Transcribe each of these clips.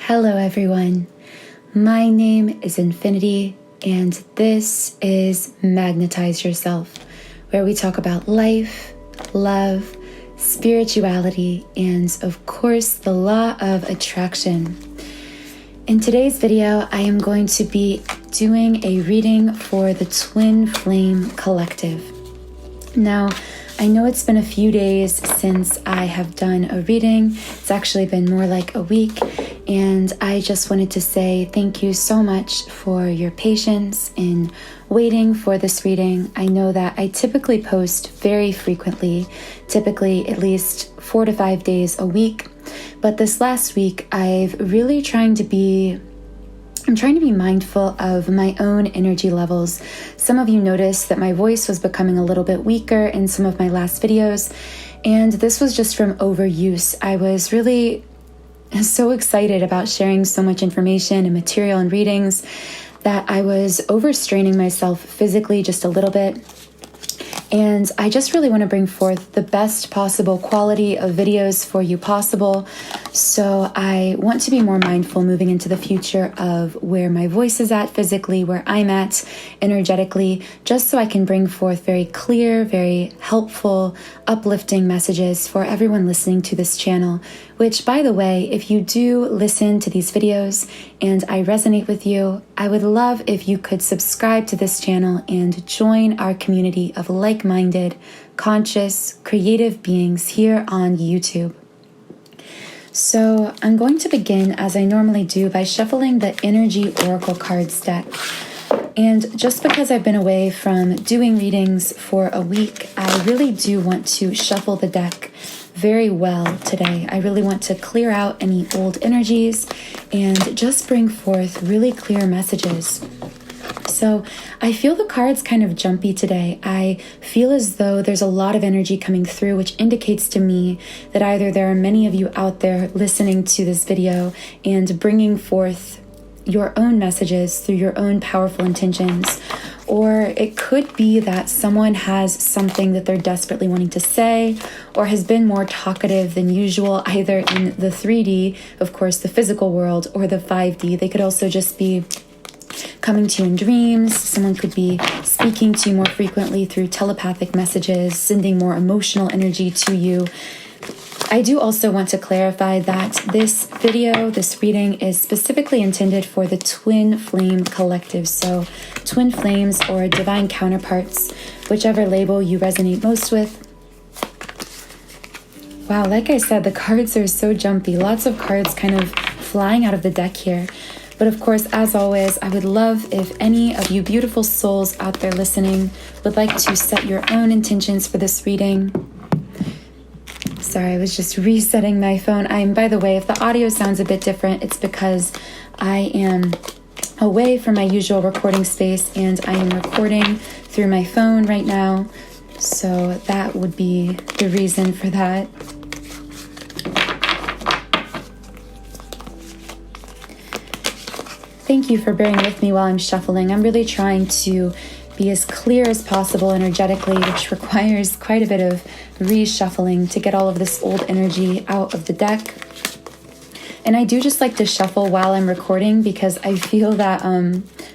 Hello everyone, my name is Infinity and this is Magnetize Yourself, where we talk about life, love, spirituality, and of course the law of attraction. In today's video, I am going to be doing a reading for the Twin Flame Collective. Now, I know it's been a few days since I have done a reading. It's actually been more like a week, and I just wanted to say thank you so much for your patience in waiting for this reading. I know that I typically post very frequently, typically at least 4 to 5 days a week, but this last week I'm trying to be mindful of my own energy levels. Some of you noticed that my voice was becoming a little bit weaker in some of my last videos, and this was just from overuse. I was really so excited about sharing so much information and material and readings that I was overstraining myself physically just a little bit. And I just really want to bring forth the best possible quality of videos for you possible. So I want to be more mindful moving into the future of where my voice is at physically, where I'm at energetically, just so I can bring forth very clear, very helpful, uplifting messages for everyone listening to this channel. Which, by the way, if you do listen to these videos and I resonate with you, I would love if you could subscribe to this channel and join our community of like-minded, conscious, creative beings here on YouTube. So I'm going to begin, as I normally do, by shuffling the Energy Oracle Cards deck. And just because I've been away from doing readings for a week, I really do want to shuffle the deck very well today. I really want to clear out any old energies and just bring forth really clear messages. So I feel the cards kind of jumpy today. I feel as though there's a lot of energy coming through, which indicates to me that either there are many of you out there listening to this video and bringing forth your own messages through your own powerful intentions, or it could be that someone has something that they're desperately wanting to say or has been more talkative than usual, either in the 3D, of course, the physical world, or the 5D. They could also just be coming to you in dreams. Someone could be speaking to you more frequently through telepathic messages, sending more emotional energy to you. I do also want to clarify that this video, this reading, is specifically intended for the Twin Flame Collective. So Twin Flames or Divine Counterparts, whichever label you resonate most with. Wow, like I said, the cards are so jumpy. Lots of cards kind of flying out of the deck here. But of course, as always, I would love if any of you beautiful souls out there listening would like to set your own intentions for this reading. Sorry, I was just resetting my phone. By the way, if the audio sounds a bit different, it's because I am away from my usual recording space and I am recording through my phone right now. So that would be the reason for that. Thank you for bearing with me while I'm shuffling. I'm really trying to be as clear as possible energetically, which requires quite a bit of reshuffling to get all of this old energy out of the deck. And I do just like to shuffle while I'm recording because I feel that,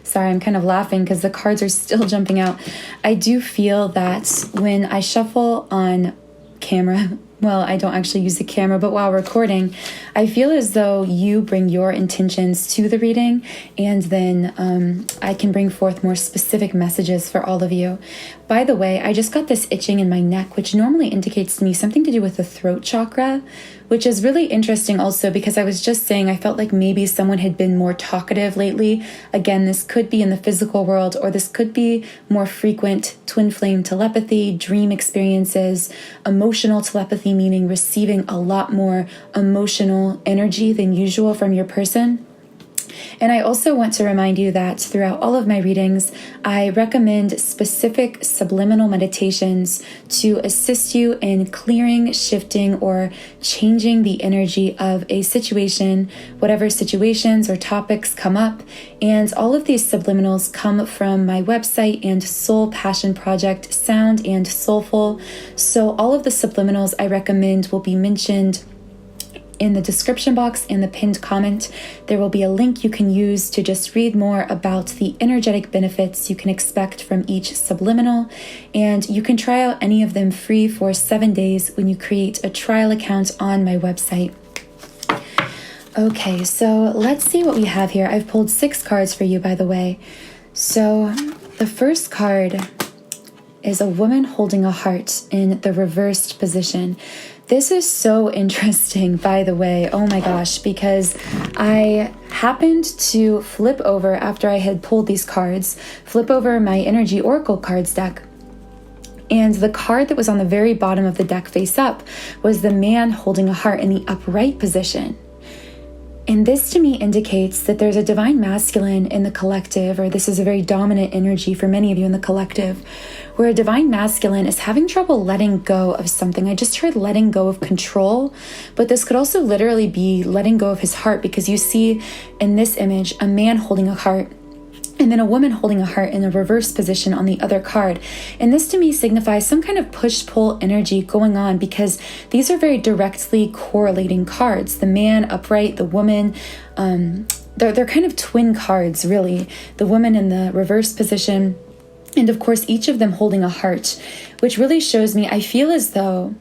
sorry, I'm kind of laughing because the cards are still jumping out. I do feel that when I shuffle on camera, well, I don't actually use the camera, but while recording, I feel as though you bring your intentions to the reading, and then I can bring forth more specific messages for all of you. By the way, I just got this itching in my neck, which normally indicates to me something to do with the throat chakra, which is really interesting also because I was just saying I felt like maybe someone had been more talkative lately. Again, this could be in the physical world, or this could be more frequent twin flame telepathy, dream experiences, emotional telepathy, meaning receiving a lot more emotional energy than usual from your person. And I also want to remind you that throughout all of my readings, I recommend specific subliminal meditations to assist you in clearing, shifting, or changing the energy of a situation, whatever situations or topics come up. And all of these subliminals come from my website and soul passion project, Sound and Soulful. So all of the subliminals I recommend will be mentioned in the description box and the pinned comment. There will be a link you can use to just read more about the energetic benefits you can expect from each subliminal, and you can try out any of them free for 7 days when you create a trial account on my website. Okay, so let's see what we have here. I've pulled 6 cards for you, by the way. So the first card is a woman holding a heart in the reversed position. This is so interesting, by the way. Oh my gosh, because I happened to flip over after I had pulled these cards, flip over my Energy Oracle cards deck. And the card that was on the very bottom of the deck face up was the man holding a heart in the upright position. And this to me indicates that there's a divine masculine in the collective, or this is a very dominant energy for many of you in the collective, where a divine masculine is having trouble letting go of something. I just heard letting go of control, but this could also literally be letting go of his heart, because you see in this image a man holding a heart and then a woman holding a heart in a reverse position on the other card. And this to me signifies some kind of push-pull energy going on, because these are very directly correlating cards. The man upright, the woman, they're kind of twin cards, really. The woman in the reverse position, and of course each of them holding a heart, which really shows me, I feel as though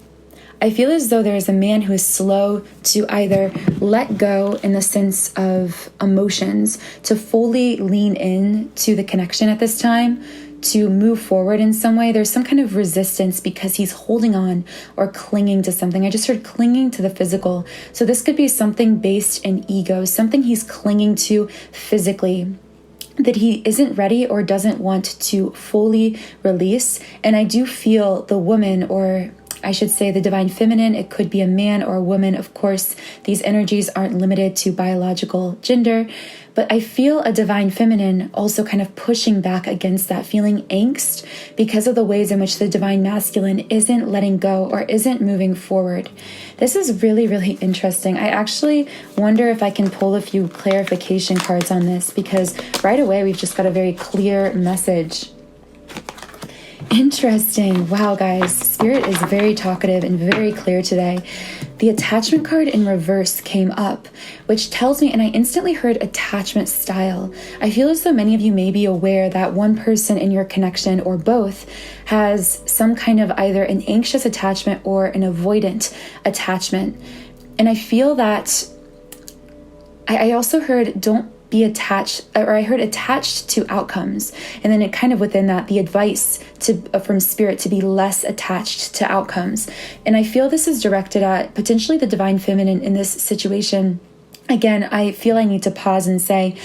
there is a man who is slow to either let go in the sense of emotions, to fully lean in to the connection at this time, to move forward in some way. There's some kind of resistance because he's holding on or clinging to something. I just heard clinging to the physical. So this could be something based in ego, something he's clinging to physically that he isn't ready or doesn't want to fully release. And I do feel the woman, or I should say the divine feminine, it could be a man or a woman. Of course, these energies aren't limited to biological gender, but I feel a divine feminine also kind of pushing back against that, feeling angst because of the ways in which the divine masculine isn't letting go or isn't moving forward. This is really, really interesting. I actually wonder if I can pull a few clarification cards on this, because right away we've just got a very clear message. Interesting. Wow, guys. Spirit is very talkative and very clear today. The attachment card in reverse came up, which tells me, and I instantly heard attachment style. I feel as though many of you may be aware that one person in your connection, or both, has some kind of either an anxious attachment or an avoidant attachment. And I feel that I also heard don't be attached, or I heard attached to outcomes. And then it kind of within that, the advice from Spirit to be less attached to outcomes. And I feel this is directed at potentially the divine feminine in this situation. Again, I feel I need to pause and say,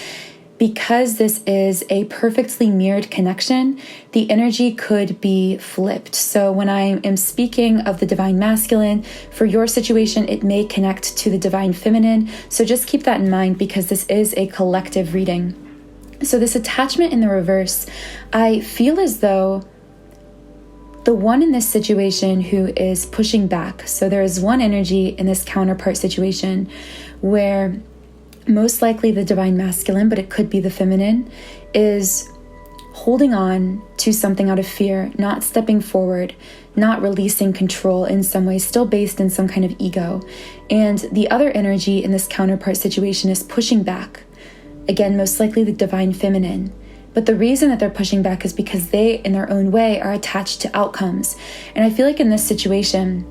because this is a perfectly mirrored connection, the energy could be flipped. So when I am speaking of the divine masculine, for your situation, it may connect to the divine feminine. So just keep that in mind, because this is a collective reading. So this attachment in the reverse, I feel as though the one in this situation who is pushing back. So there is one energy in this counterpart situation where most likely the divine masculine, but it could be the feminine, is holding on to something out of fear, not stepping forward, not releasing control in some way, still based in some kind of ego. And the other energy in this counterpart situation is pushing back. Again, most likely the divine feminine. But the reason that they're pushing back is because they, in their own way, are attached to outcomes. And I feel like in this situation,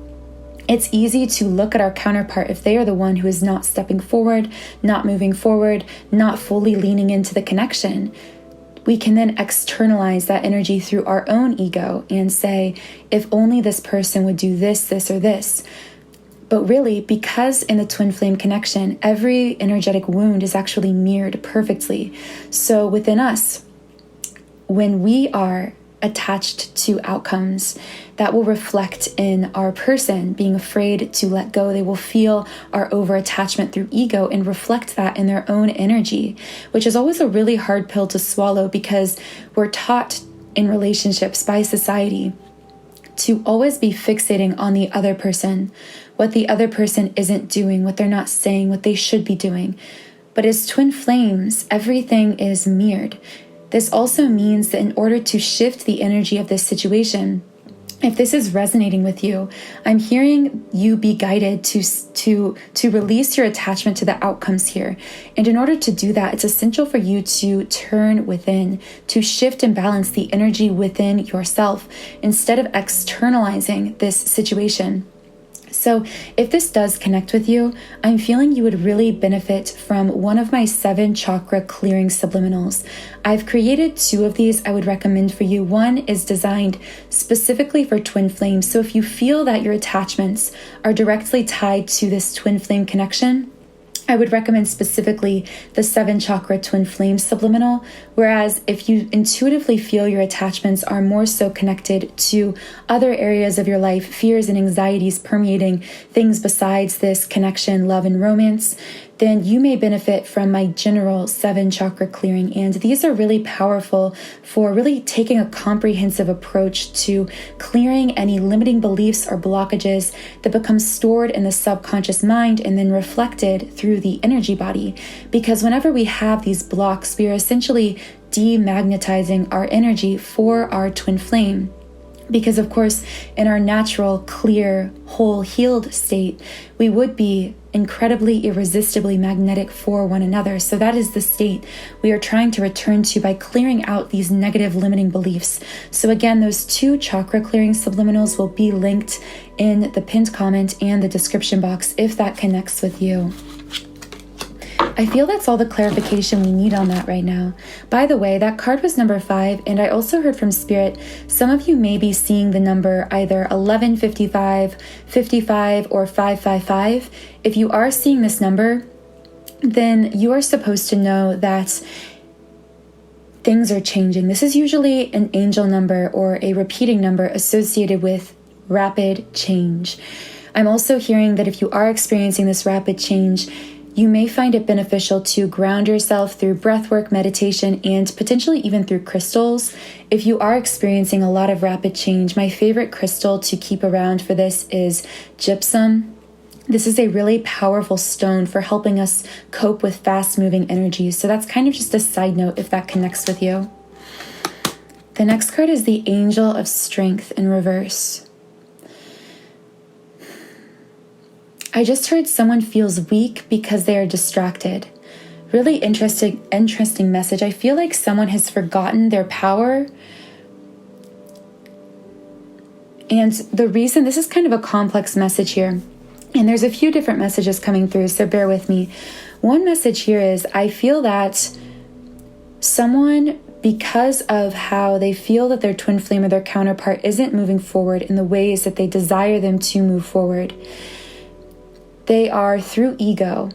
it's easy to look at our counterpart if they are the one who is not stepping forward, not moving forward, not fully leaning into the connection. We can then externalize that energy through our own ego and say, if only this person would do this, this, or this. But really, because in the twin flame connection, every energetic wound is actually mirrored perfectly. So within us, when we are attached to outcomes, that will reflect in our person being afraid to let go. They will feel our over-attachment through ego and reflect that in their own energy, which is always a really hard pill to swallow, because we're taught in relationships by society to always be fixating on the other person, what the other person isn't doing, what they're not saying, what they should be doing. But as twin flames, everything is mirrored. This also means that in order to shift the energy of this situation, If this is resonating with you, I'm hearing you be guided to release your attachment to the outcomes here. And in order to do that, it's essential for you to turn within, to shift and balance the energy within yourself instead of externalizing this situation. So if this does connect with you, I'm feeling you would really benefit from one of my 7 chakra clearing subliminals. I've created 2 of these I would recommend for you. One is designed specifically for twin flames. So if you feel that your attachments are directly tied to this twin flame connection, I would recommend specifically the 7 chakra twin flame subliminal, whereas if you intuitively feel your attachments are more so connected to other areas of your life, fears and anxieties permeating things besides this connection, love and romance, then you may benefit from my general 7 chakra clearing. And these are really powerful for really taking a comprehensive approach to clearing any limiting beliefs or blockages that become stored in the subconscious mind and then reflected through the energy body. Because whenever we have these blocks, we are essentially demagnetizing our energy for our twin flame. Because of course, in our natural, clear, whole, healed state, we would be incredibly, irresistibly magnetic for one another. So that is the state we are trying to return to by clearing out these negative limiting beliefs. So again, those 2 chakra clearing subliminals will be linked in the pinned comment and the description box if that connects with you. I feel that's all the clarification we need on that right now. By the way, that card was number 5, and I also heard from Spirit, some of you may be seeing the number either 1155, 55, or 555. If you are seeing this number, then you are supposed to know that things are changing. This is usually an angel number or a repeating number associated with rapid change. I'm also hearing that if you are experiencing this rapid change, you may find it beneficial to ground yourself through breathwork, meditation, and potentially even through crystals. If you are experiencing a lot of rapid change, my favorite crystal to keep around for this is gypsum. This is a really powerful stone for helping us cope with fast-moving energies. So that's kind of just a side note if that connects with you. The next card is the Angel of Strength in reverse. I just heard someone feels weak because they are distracted. Really interesting message. I feel like someone has forgotten their power. And the reason, this is kind of a complex message here. And there's a few different messages coming through, so bear with me. One message here is, I feel that someone, because of how they feel that their twin flame or their counterpart isn't moving forward in the ways that they desire them to move forward, they are, through ego,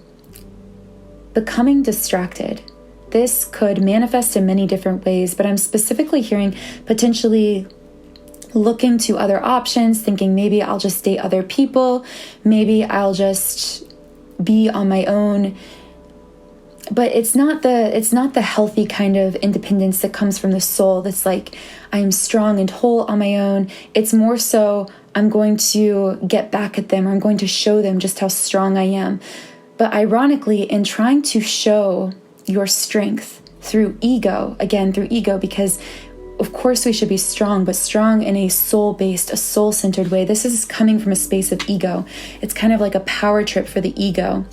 becoming distracted. This could manifest in many different ways, but I'm specifically hearing potentially looking to other options, thinking maybe I'll just date other people, maybe I'll just be on my own. But it's not the healthy kind of independence that comes from the soul that's like, I'm strong and whole on my own. It's more so, I'm going to get back at them, or I'm going to show them just how strong I am. But ironically, in trying to show your strength through ego, because of course we should be strong, but strong in a soul-based, a soul-centered way. This is coming from a space of ego. It's kind of like a power trip for the ego.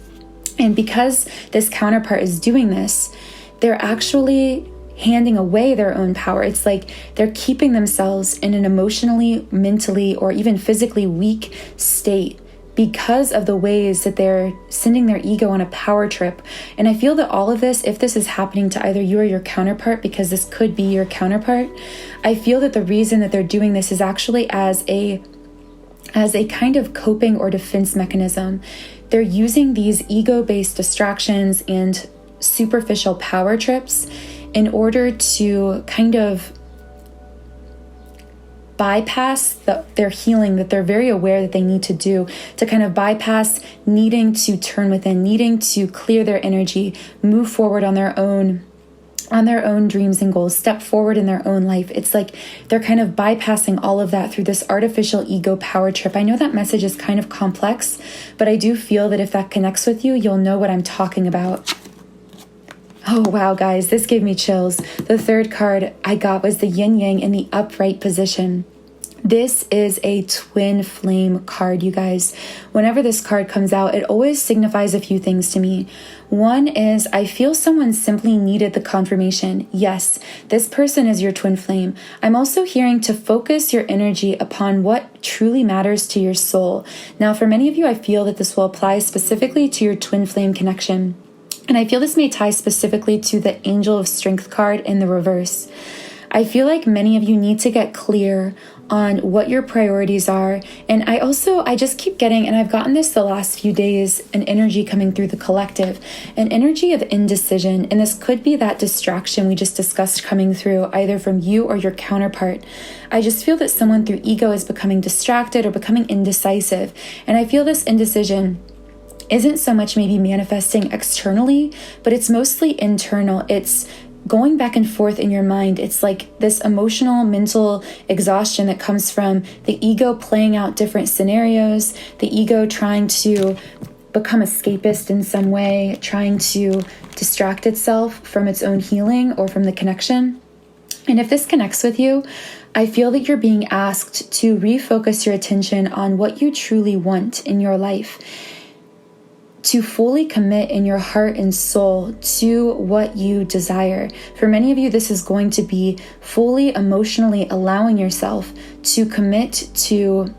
And because this counterpart is doing this, they're actually handing away their own power. It's like they're keeping themselves in an emotionally, mentally, or even physically weak state because of the ways that they're sending their ego on a power trip. And I feel that all of this, if this is happening to either you or your counterpart, because this could be your counterpart, I feel that the reason that they're doing this is actually as a kind of coping or defense mechanism. They're using these ego-based distractions and superficial power trips in order to kind of bypass their healing that they're very aware that they need to do, to kind of bypass needing to turn within, needing to clear their energy, move forward on their own dreams and goals, step forward in their own life. It's like they're kind of bypassing all of that through this artificial ego power trip. I know that message is kind of complex, but I do feel that if that connects with you, you'll know what I'm talking about. Oh, wow, guys, this gave me chills. The third card I got was the yin yang in the upright position. This is a twin flame card, you guys. Whenever this card comes out, it always signifies a few things to me. One is I feel someone simply needed the confirmation. Yes, this person is your twin flame. I'm also hearing to focus your energy upon what truly matters to your soul. Now, for many of you, I feel that this will apply specifically to your twin flame connection. And I feel this may tie specifically to the Angel of Strength card in the reverse. I feel like many of you need to get clear on what your priorities are. And I just keep getting, and I've gotten this the last few days, an energy coming through the collective, an energy of indecision. And this could be that distraction we just discussed coming through either from you or your counterpart. I just feel that someone through ego is becoming distracted or becoming indecisive. And I feel this indecision isn't so much maybe manifesting externally, but it's mostly internal. It's going back and forth in your mind. It's like this emotional, mental exhaustion that comes from the ego playing out different scenarios, the ego trying to become escapist in some way, trying to distract itself from its own healing or from the connection. And if this connects with you, I feel that you're being asked to refocus your attention on what you truly want in your life, to fully commit in your heart and soul to what you desire. For many of you, this is going to be fully emotionally allowing yourself to commit to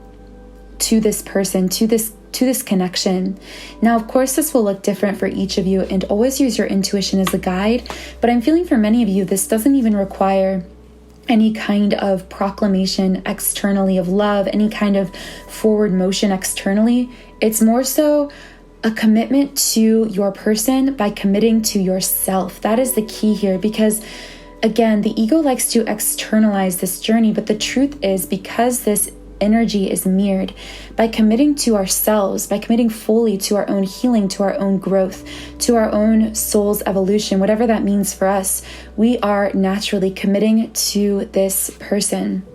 this person, to this connection. Now, of course, this will look different for each of you, and always use your intuition as a guide. But I'm feeling for many of you, this doesn't even require any kind of proclamation externally of love, any kind of forward motion externally. It's more so a commitment to your person by committing to yourself. That is the key here, because again, the ego likes to externalize this journey, but the truth is, because this energy is mirrored, by committing to ourselves, by committing fully to our own healing, to our own growth, to our own soul's evolution, whatever that means for us, we are naturally committing to this person.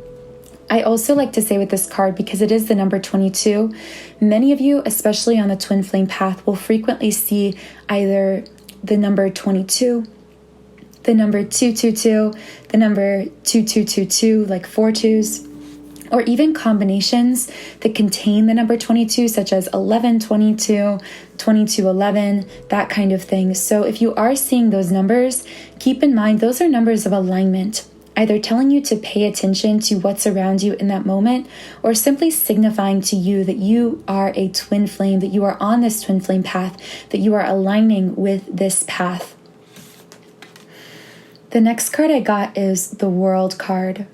I also like to say with this card, because it is the number 22, many of you, especially on the twin flame path, will frequently see either the number 22, the number 222, the number 2222, like 4 twos, or even combinations that contain the number 22, such as 1122, 2211, that kind of thing. So if you are seeing those numbers, keep in mind those are numbers of alignment, either telling you to pay attention to what's around you in that moment, or simply signifying to you that you are a twin flame, that you are on this twin flame path, that you are aligning with this path. The next card I got is the World card.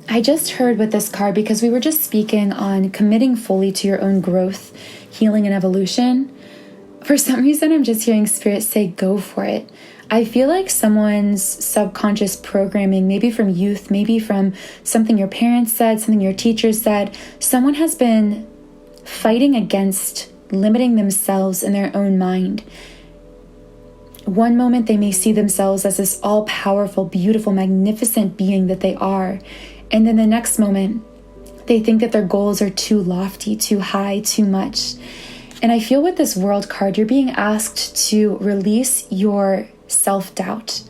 I just heard with this card, because we were just speaking on committing fully to your own growth, healing, and evolution. For some reason, I'm just hearing Spirit say, go for it. I feel like someone's subconscious programming, maybe from youth, maybe from something your parents said, something your teachers said, someone has been fighting against limiting themselves in their own mind. One moment they may see themselves as this all-powerful, beautiful, magnificent being that they are. And then the next moment, they think that their goals are too lofty, too high, too much. And I feel with this World card, you're being asked to release your self-doubt,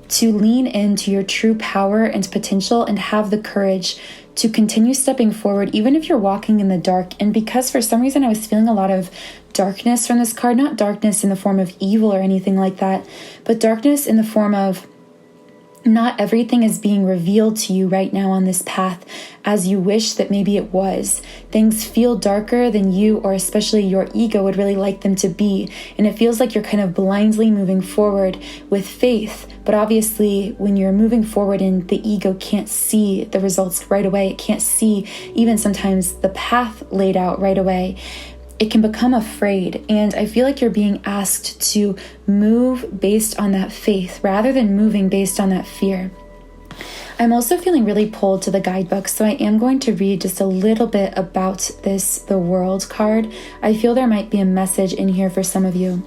to lean into your true power and potential, and have the courage to continue stepping forward, even if you're walking in the dark. And because for some reason I was feeling a lot of darkness from this card, not darkness in the form of evil or anything like that, but darkness in the form of not everything is being revealed to you right now on this path as you wish that maybe it was. Things feel darker than you, or especially your ego, would really like them to be. And it feels like you're kind of blindly moving forward with faith. But obviously, when you're moving forward and the ego can't see the results right away, it can't see even sometimes the path laid out right away, it can become afraid. And I feel like you're being asked to move based on that faith rather than moving based on that fear. I'm also feeling really pulled to the guidebook, so I am going to read just a little bit about this, the World card. I feel there might be a message in here for some of you.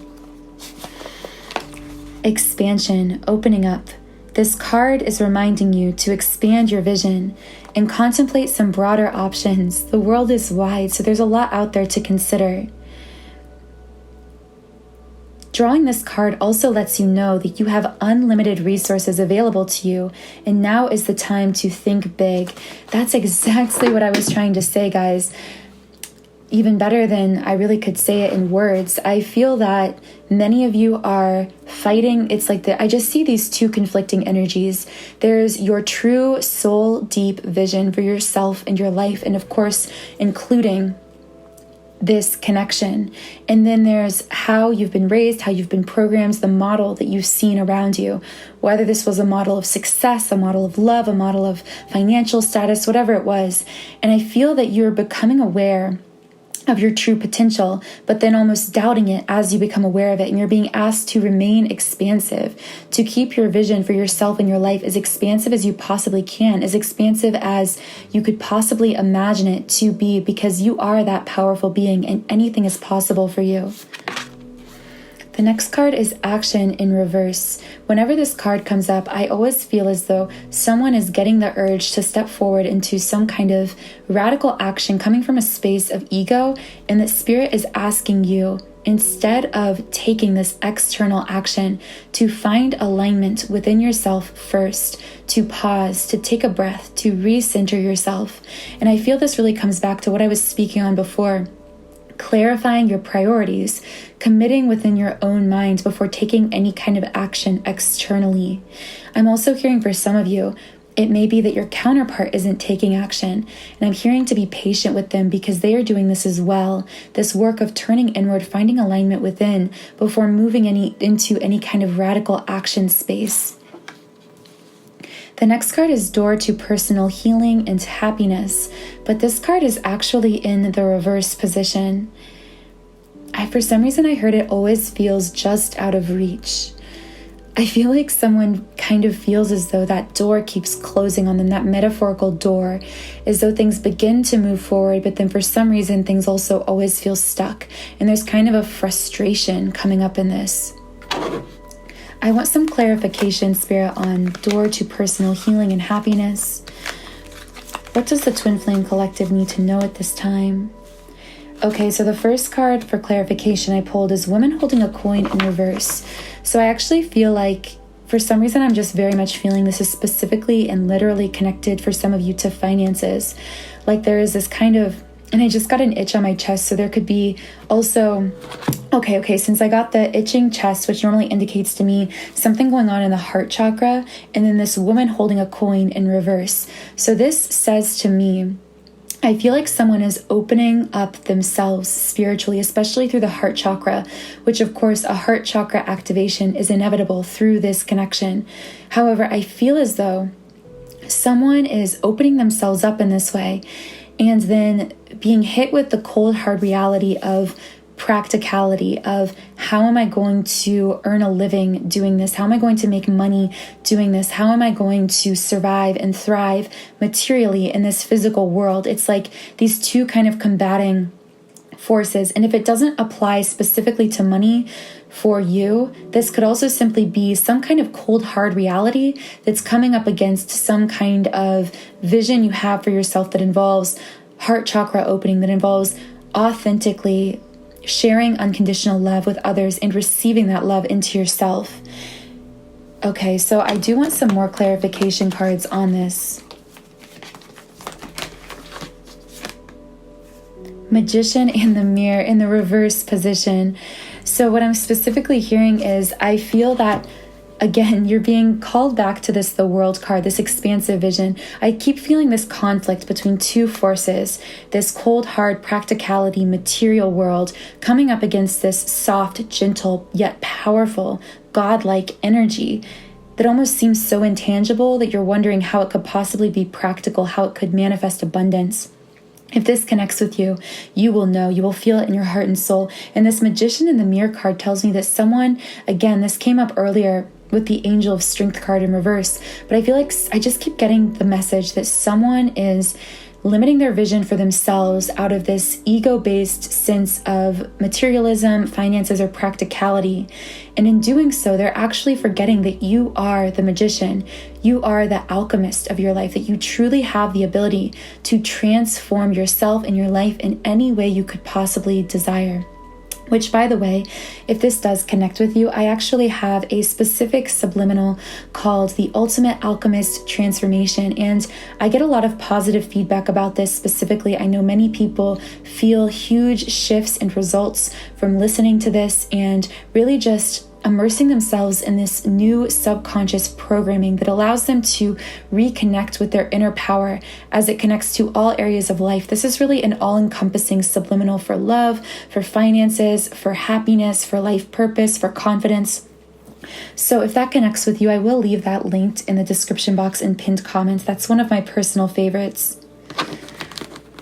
Expansion, opening up. This card is reminding you to expand your vision and contemplate some broader options. The world is wide, so there's a lot out there to consider. Drawing this card also lets you know that you have unlimited resources available to you, and now is the time to think big. That's exactly what I was trying to say, guys. Even better than I really could say it in words. I feel that many of you are fighting. It's like I just see these two conflicting energies. There's your true soul deep vision for yourself and your life, and of course, including this connection. And then there's how you've been raised, how you've been programmed, the model that you've seen around you, whether this was a model of success, a model of love, a model of financial status, whatever it was. And I feel that you're becoming aware of your true potential, but then almost doubting it as you become aware of it. And you're being asked to remain expansive, to keep your vision for yourself and your life as expansive as you possibly can, as expansive as you could possibly imagine it to be, because you are that powerful being and anything is possible for you. The next card is Action in reverse. Whenever this card comes up, I always feel as though someone is getting the urge to step forward into some kind of radical action coming from a space of ego, and that Spirit is asking you, instead of taking this external action, to find alignment within yourself first, to pause, to take a breath, to recenter yourself. And I feel this really comes back to what I was speaking on before. Clarifying your priorities, committing within your own mind before taking any kind of action externally. I'm also hearing for some of you, it may be that your counterpart isn't taking action, and I'm hearing to be patient with them because they are doing this as well, this work of turning inward, finding alignment within before moving into any kind of radical action space. The next card is Door to Personal Healing and Happiness, but this card is actually in the reverse position. For some reason, I heard it always feels just out of reach. I feel like someone kind of feels as though that door keeps closing on them, that metaphorical door, as though things begin to move forward, but then for some reason, things also always feel stuck. And there's kind of a frustration coming up in this. I want some clarification, Spirit, on Door to Personal Healing and Happiness. What does the Twin Flame Collective need to know at this time? Okay, so the first card for clarification I pulled is Woman Holding a Coin in reverse. So I actually feel like, for some reason, I'm just very much feeling this is specifically and literally connected for some of you to finances. Like there is this kind of, and I just got an itch on my chest, so there could be also, okay, since I got the itching chest, which normally indicates to me something going on in the heart chakra, and then this woman holding a coin in reverse. So this says to me, I feel like someone is opening up themselves spiritually, especially through the heart chakra, which of course a heart chakra activation is inevitable through this connection. However, I feel as though someone is opening themselves up in this way and then being hit with the cold, hard reality of practicality of how am I going to earn a living doing this? How am I going to make money doing this? How am I going to survive and thrive materially in this physical world? It's like these two kind of combating forces. And if it doesn't apply specifically to money for you, this could also simply be some kind of cold, hard reality that's coming up against some kind of vision you have for yourself that involves heart chakra opening, that involves authentically sharing unconditional love with others and receiving that love into yourself. Okay, so I do want some more clarification cards on this. Magician and the Mirror in the reverse position. So what I'm specifically hearing is I feel that, again, you're being called back to this, the World card, this expansive vision. I keep feeling this conflict between two forces, this cold, hard practicality, material world coming up against this soft, gentle, yet powerful, godlike energy that almost seems so intangible that you're wondering how it could possibly be practical, how it could manifest abundance. If this connects with you, you will know, you will feel it in your heart and soul. And this Magician in the Mirror card tells me that someone, again, this came up earlier with the Angel of Strength card in reverse, but I feel like I just keep getting the message that someone is limiting their vision for themselves out of this ego-based sense of materialism, finances, or practicality. And in doing so, they're actually forgetting that you are the magician. You are the alchemist of your life, that you truly have the ability to transform yourself and your life in any way you could possibly desire. Which, by the way, if this does connect with you, I actually have a specific subliminal called the Ultimate Alchemist Transformation. And I get a lot of positive feedback about this specifically. I know many people feel huge shifts and results from listening to this and really just immersing themselves in this new subconscious programming that allows them to reconnect with their inner power as it connects to all areas of life. This is really an all-encompassing subliminal for love, for finances, for happiness, for life purpose, for confidence. So if that connects with you, I will leave that linked in the description box and pinned comments. That's one of my personal favorites.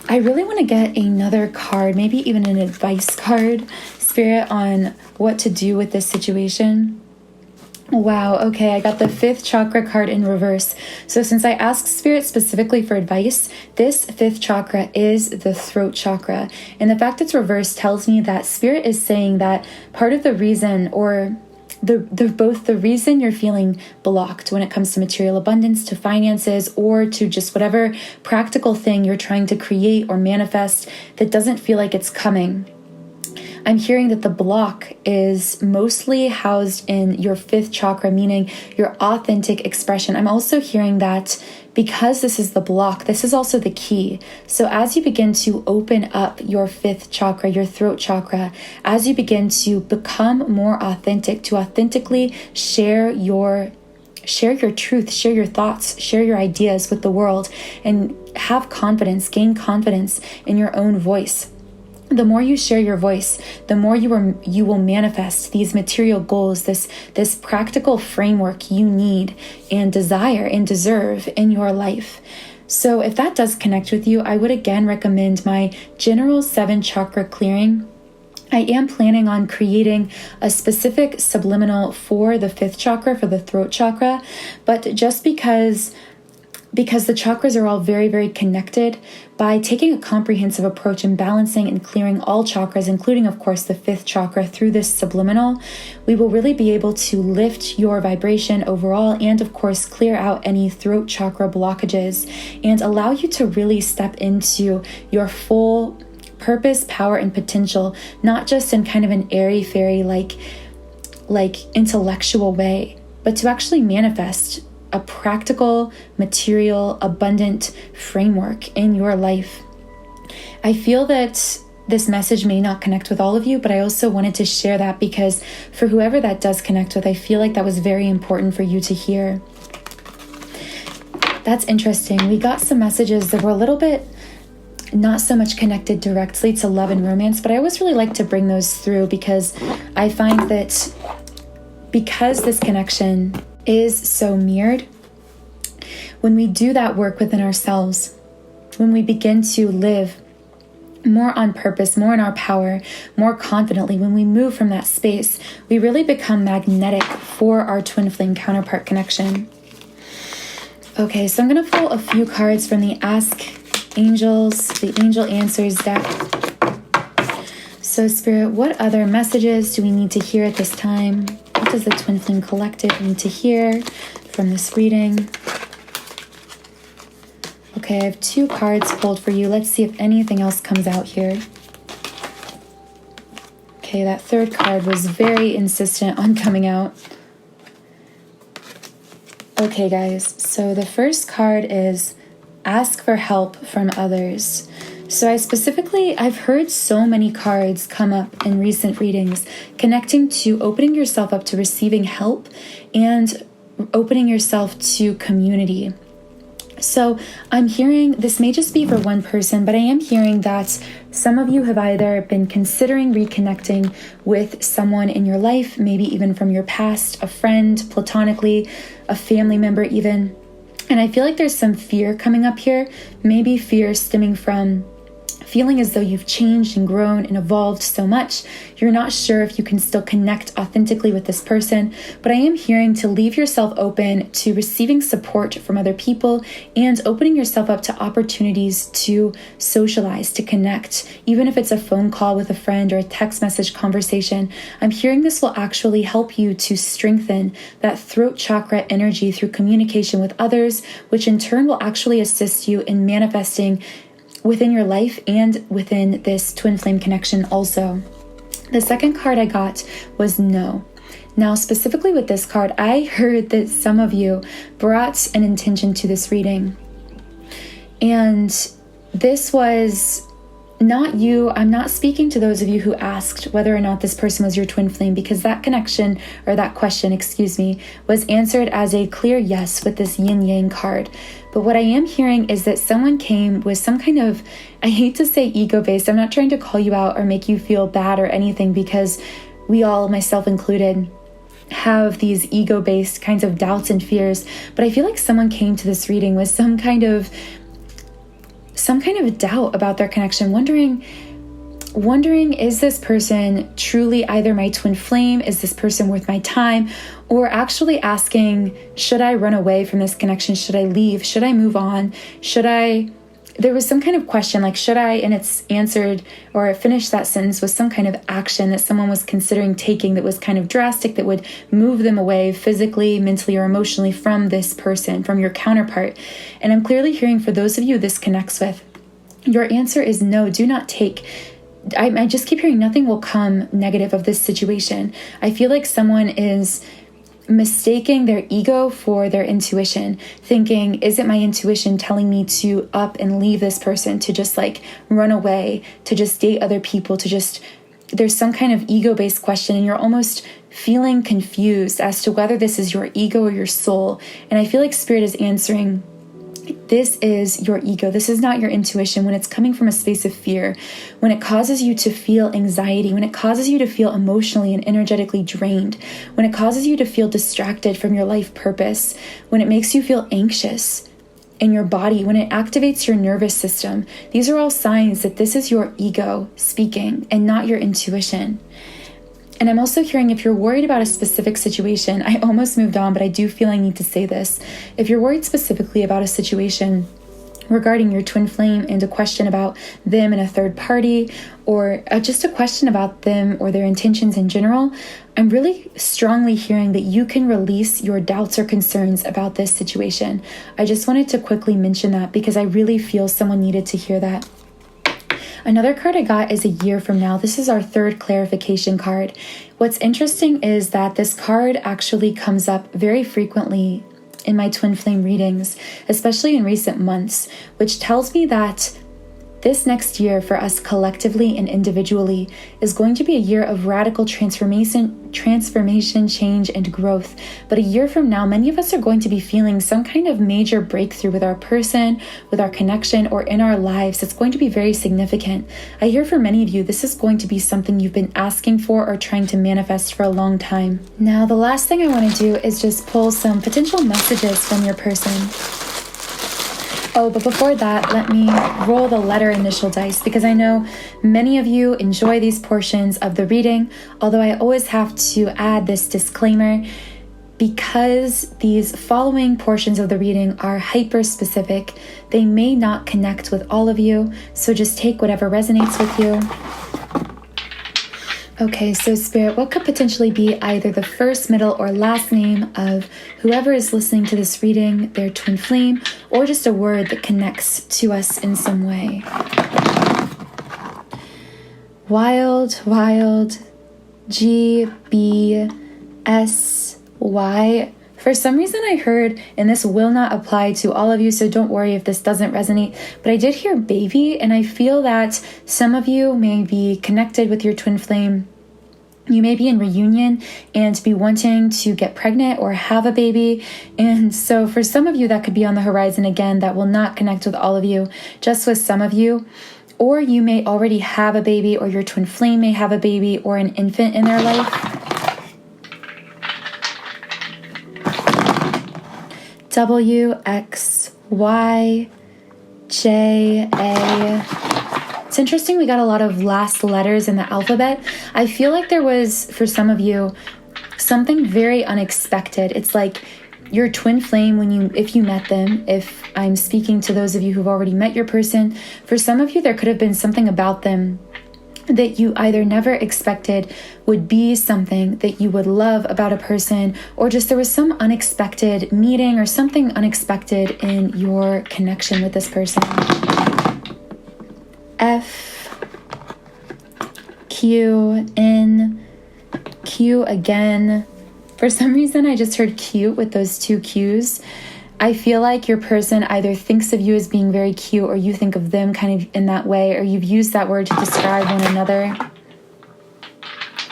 I really want to get another card, maybe even an advice card, Spirit, on what to do with this situation. Wow, okay, I got the 5th chakra card in reverse. So since I asked Spirit specifically for advice, this 5th chakra is the throat chakra. And the fact it's reversed tells me that Spirit is saying that part of the reason, or both the reason you're feeling blocked when it comes to material abundance, to finances, or to just whatever practical thing you're trying to create or manifest that doesn't feel like it's coming. I'm hearing that the block is mostly housed in your 5th chakra, meaning your authentic expression. I'm also hearing that because this is the block, this is also the key. So as you begin to open up your 5th chakra, your throat chakra, as you begin to become more authentic, to authentically share your truth, share your thoughts, share your ideas with the world, and have confidence, gain confidence in your own voice. The more you share your voice, the more you will manifest these material goals, this practical framework you need and desire and deserve in your life. So if that does connect with you, I would again recommend my general 7 chakra clearing. I am planning on creating a specific subliminal for the 5th chakra, for the throat chakra, but just because the chakras are all very, very connected, by taking a comprehensive approach and balancing and clearing all chakras, including, of course, the 5th chakra through this subliminal, we will really be able to lift your vibration overall and, of course, clear out any throat chakra blockages and allow you to really step into your full purpose, power, and potential, not just in kind of an airy-fairy, like intellectual way, but to actually manifest a practical, material, abundant framework in your life. I feel that this message may not connect with all of you, but I also wanted to share that because for whoever that does connect with, I feel like that was very important for you to hear. That's interesting. We got some messages that were a little bit not so much connected directly to love and romance, but I always really like to bring those through because I find that because this connection is so mirrored, when we do that work within ourselves, when we begin to live more on purpose, more in our power, more confidently, when we move from that space, we really become magnetic for our twin flame counterpart connection. Okay, so I'm going to pull a few cards from the Ask Angels, the Angel Answers deck. So Spirit, what other messages do we need to hear at this time? What does the Twin Flame Collective need to hear from this reading? Okay, I have 2 cards pulled for you. Let's see if anything else comes out here. Okay, that 3rd card was very insistent on coming out. Okay, guys, so the first card is ask for help from others. So I've heard so many cards come up in recent readings connecting to opening yourself up to receiving help and opening yourself to community. So I'm hearing, this may just be for one person, but I am hearing that some of you have either been considering reconnecting with someone in your life, maybe even from your past, a friend, platonically, a family member even. And I feel like there's some fear coming up here, maybe fear stemming from feeling as though you've changed and grown and evolved so much, you're not sure if you can still connect authentically with this person. But I am hearing to leave yourself open to receiving support from other people and opening yourself up to opportunities to socialize, to connect, even if it's a phone call with a friend or a text message conversation. I'm hearing this will actually help you to strengthen that throat chakra energy through communication with others, which in turn will actually assist you in manifesting within your life and within this twin flame connection also. The second card I got was no. Now, specifically with this card, I heard that some of you brought an intention to this reading. And this was not you. I'm not speaking to those of you who asked whether or not this person was your twin flame, because that connection, or that question, was answered as a clear yes with this yin yang card. But what I am hearing is that someone came with some kind of, I hate to say ego-based, I'm not trying to call you out or make you feel bad or anything, because we all, myself included, have these ego-based kinds of doubts and fears. But I feel like someone came to this reading with some kind of doubt about their connection, wondering, is this person truly either my twin flame? Is this person worth my time? Or actually asking, should I run away from this connection? Should I leave? Should I move on? There was some kind of question like, should I? And it's answered, or finished that sentence with some kind of action that someone was considering taking that was kind of drastic, that would move them away physically, mentally, or emotionally from this person, from your counterpart. And I'm clearly hearing, for those of you this connects with, your answer is no, do not take. I just keep hearing nothing will come negative of this situation. I feel like someone is mistaking their ego for their intuition, thinking, is it my intuition telling me to up and leave this person, to just like run away, to just date other people, there's some kind of ego-based question, and you're almost feeling confused as to whether this is your ego or your soul. And I feel like Spirit is answering, this is your ego. This is not your intuition. When it's coming from a space of fear, when it causes you to feel anxiety, when it causes you to feel emotionally and energetically drained, when it causes you to feel distracted from your life purpose, when it makes you feel anxious in your body, when it activates your nervous system, these are all signs that this is your ego speaking and not your intuition. And I'm also hearing, if you're worried about a specific situation, I almost moved on, but I do feel I need to say this. If you're worried specifically about a situation regarding your twin flame and a question about them and a third party, or just a question about them or their intentions in general, I'm really strongly hearing that you can release your doubts or concerns about this situation. I just wanted to quickly mention that because I really feel someone needed to hear that. Another card I got is a year from now. This is our third clarification card. What's interesting is that this card actually comes up very frequently in my twin flame readings, especially in recent months, which tells me that this next year for us collectively and individually is going to be a year of radical transformation, change, and growth. But a year from now, many of us are going to be feeling some kind of major breakthrough with our person, with our connection, or in our lives. It's going to be very significant. I hear for many of you, this is going to be something you've been asking for or trying to manifest for a long time. Now, the last thing I want to do is just pull some potential messages from your person. Oh, but before that, let me roll the letter initial dice, because I know many of you enjoy these portions of the reading, although I always have to add this disclaimer, because these following portions of the reading are hyper-specific, they may not connect with all of you, so just take whatever resonates with you. Okay, so Spirit, what could potentially be either the first, middle, or last name of whoever is listening to this reading, their twin flame, or just a word that connects to us in some way? Wild, GBSY. For some reason I heard, and this will not apply to all of you, so don't worry if this doesn't resonate, but I did hear baby, and I feel that some of you may be connected with your twin flame. You may be in reunion and be wanting to get pregnant or have a baby. And so for some of you, that could be on the horizon. Again, that will not connect with all of you, just with some of you. Or you may already have a baby, or your twin flame may have a baby or an infant in their life. WXYJA. It's interesting, we got a lot of last letters in the alphabet. I feel like there was, for some of you, something very unexpected. It's like your twin flame, if you met them, if I'm speaking to those of you who've already met your person, for some of you, there could have been something about them that you either never expected would be something that you would love about a person, or just there was some unexpected meeting or something unexpected in your connection with this person. FKY. Q, in, Q again. For some reason, I just heard cute with those two Qs. I feel like your person either thinks of you as being very cute, or you think of them kind of in that way, or you've used that word to describe one another,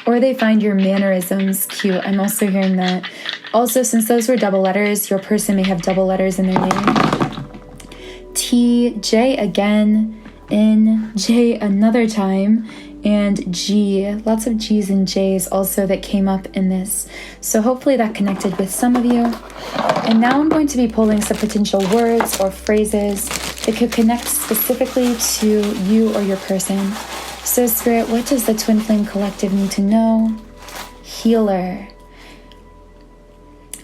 or they find your mannerisms cute. I'm also hearing that. Also, since those were double letters, your person may have double letters in their name. T, J again, N, J another time, and G. Lots of G's and J's also that came up in this. So hopefully that connected with some of you. And now I'm going to be pulling some potential words or phrases that could connect specifically to you or your person. So Spirit, what does the Twin Flame Collective need to know? Healer.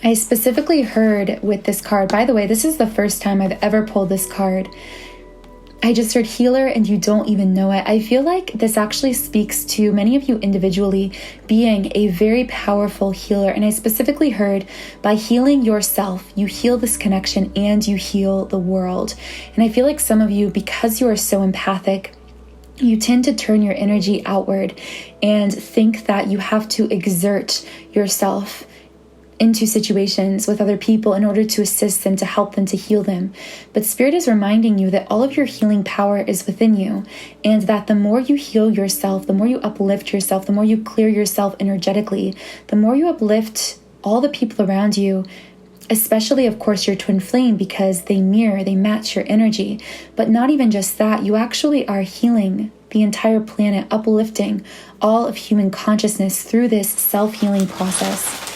I specifically heard with this card, by the way, this is the first time I've ever pulled this card. I just heard healer and you don't even know it. I feel like this actually speaks to many of you individually being a very powerful healer. And I specifically heard by healing yourself, you heal this connection and you heal the world. And I feel like some of you, because you are so empathic, you tend to turn your energy outward and think that you have to exert yourself into situations with other people in order to assist them, to help them, to heal them. But Spirit is reminding you that all of your healing power is within you, and that the more you heal yourself, the more you uplift yourself, the more you clear yourself energetically, the more you uplift all the people around you, especially, of course, your twin flame, because they mirror, they match your energy. But not even just that, you actually are healing the entire planet, uplifting all of human consciousness through this self-healing process.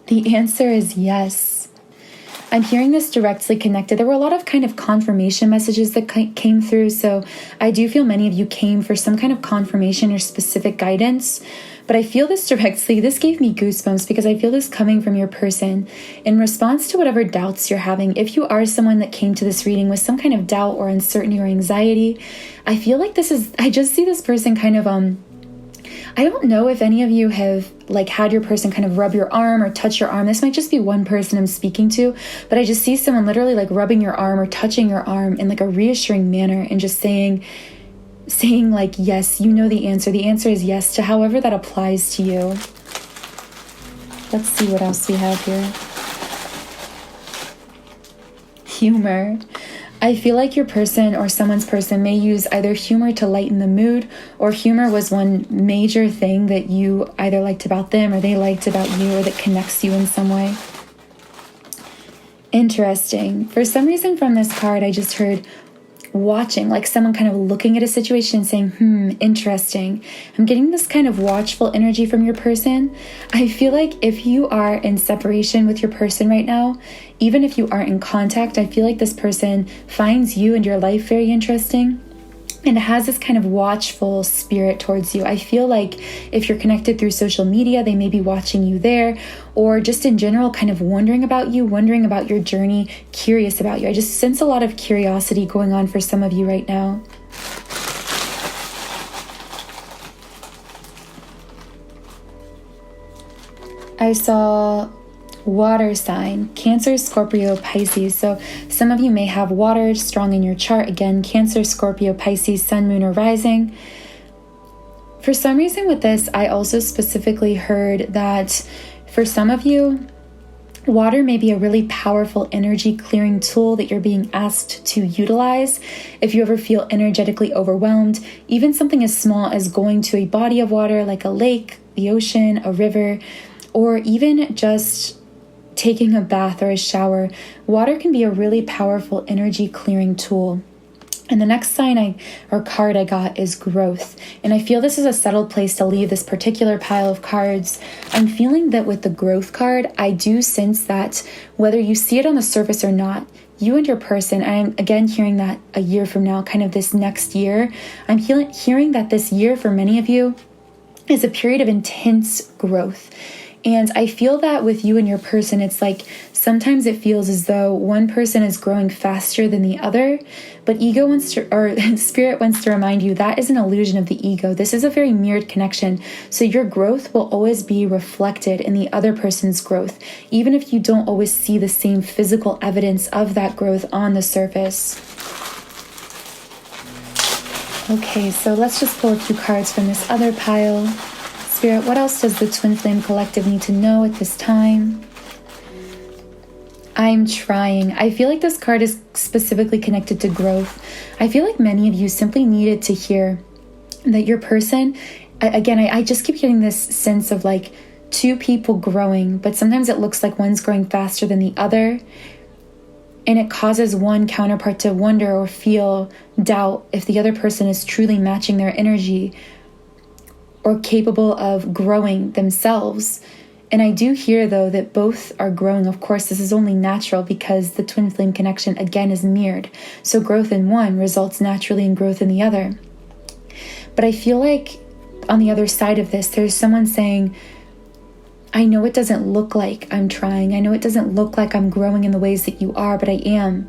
The answer is yes. I'm hearing this directly connected. There were a lot of kind of confirmation messages that came through, so I do feel many of you came for some kind of confirmation or specific guidance. But I feel this directly. This gave me goosebumps because I feel this coming from your person in response to whatever doubts you're having. If you are someone that came to this reading with some kind of doubt or uncertainty or anxiety, I feel like I just see this person kind of, I don't know if any of you have had your person kind of rub your arm or touch your arm. This might just be one person I'm speaking to, but I just see someone literally rubbing your arm or touching your arm in a reassuring manner and just saying yes, you know the answer. The answer is yes to however that applies to you. Let's see what else we have here. Humor. I feel like your person or someone's person may use either humor to lighten the mood, or humor was one major thing that you either liked about them or they liked about you, or that connects you in some way. Interesting. For some reason from this card, I just heard watching, like someone kind of looking at a situation and saying, interesting. I'm getting this kind of watchful energy from your person. I feel like if you are in separation with your person right now, even if you aren't in contact, I feel like this person finds you and your life very interesting and has this kind of watchful spirit towards you. I feel like if you're connected through social media, they may be watching you there, or just in general kind of wondering about you, wondering about your journey, curious about you. I just sense a lot of curiosity going on for some of you right now. I saw water sign, Cancer, Scorpio, Pisces. So some of you may have water strong in your chart. Again, Cancer, Scorpio, Pisces, Sun, Moon, or Rising. For some reason with this, I also specifically heard that for some of you, water may be a really powerful energy clearing tool that you're being asked to utilize. If you ever feel energetically overwhelmed, even something as small as going to a body of water like a lake, the ocean, a river, or even just taking a bath or a shower, water can be a really powerful energy clearing tool. And the next sign or card I got is growth. And I feel this is a settled place to leave this particular pile of cards. I'm feeling that with the growth card, I do sense that whether you see it on the surface or not, you and your person, I'm again hearing that a year from now, kind of this next year, I'm hearing that this year for many of you is a period of intense growth. And I feel that with you and your person, it's like sometimes it feels as though one person is growing faster than the other, but spirit wants to remind you that is an illusion of the ego. This is a very mirrored connection. So your growth will always be reflected in the other person's growth, even if you don't always see the same physical evidence of that growth on the surface. Okay, so let's just pull a few cards from this other pile. Spirit, what else does the Twin Flame Collective need to know at this time? I'm trying. I feel like this card is specifically connected to growth. I feel like many of you simply needed to hear that your person, again, I just keep getting this sense of like two people growing, but sometimes it looks like one's growing faster than the other. And it causes one counterpart to wonder or feel doubt if the other person is truly matching their energy or capable of growing themselves. And I do hear, though, that both are growing. Of course, this is only natural because the twin flame connection, again, is mirrored. So growth in one results naturally in growth in the other. But I feel like on the other side of this, there's someone saying, I know it doesn't look like I'm trying. I know it doesn't look like I'm growing in the ways that you are, but I am.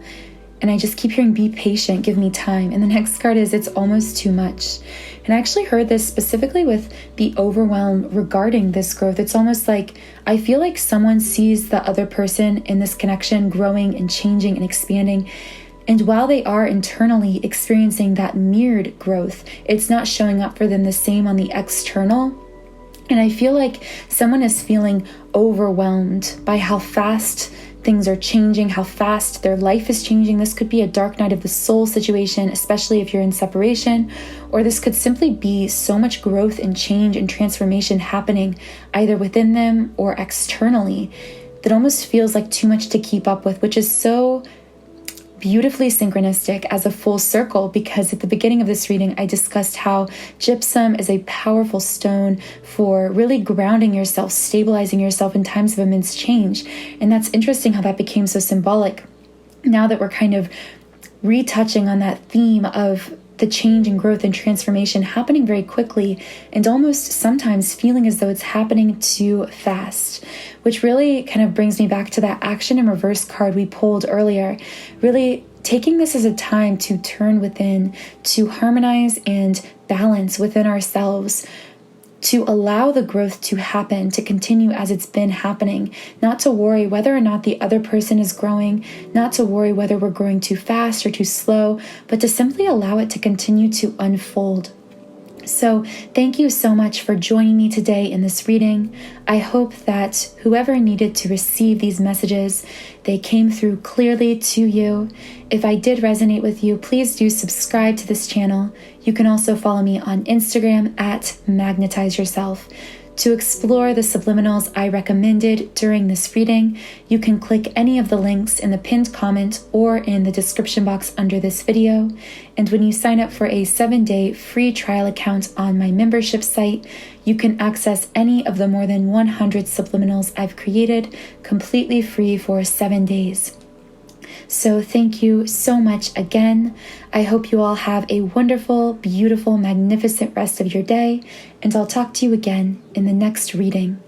And I just keep hearing, be patient, give me time. And the next card is, it's almost too much. And I actually heard this specifically with the overwhelm regarding this growth. It's almost like, I feel like someone sees the other person in this connection growing and changing and expanding. And while they are internally experiencing that mirrored growth, it's not showing up for them the same on the external. And I feel like someone is feeling overwhelmed by how fast things are changing, how fast their life is changing. This could be a dark night of the soul situation, especially if you're in separation, or this could simply be so much growth and change and transformation happening either within them or externally that almost feels like too much to keep up with, which is so beautifully synchronistic as a full circle, because at the beginning of this reading, I discussed how gypsum is a powerful stone for really grounding yourself, stabilizing yourself in times of immense change. And that's interesting how that became so symbolic. Now that we're kind of retouching on that theme of the change and growth and transformation happening very quickly and almost sometimes feeling as though it's happening too fast, which really kind of brings me back to that action in reverse card we pulled earlier. Really taking this as a time to turn within, to harmonize and balance within ourselves, to allow the growth to happen, to continue as it's been happening, not to worry whether or not the other person is growing, not to worry whether we're growing too fast or too slow, but to simply allow it to continue to unfold. So thank you so much for joining me today in this reading. I hope that whoever needed to receive these messages, they came through clearly to you. If I did resonate with you, please do subscribe to this channel. You can also follow me on Instagram at Magnetize Yourself. To explore the subliminals I recommended during this reading, you can click any of the links in the pinned comment or in the description box under this video. And when you sign up for a 7-day free trial account on my membership site, you can access any of the more than 100 subliminals I've created completely free for 7 days. So thank you so much again. I hope you all have a wonderful, beautiful, magnificent rest of your day, and I'll talk to you again in the next reading.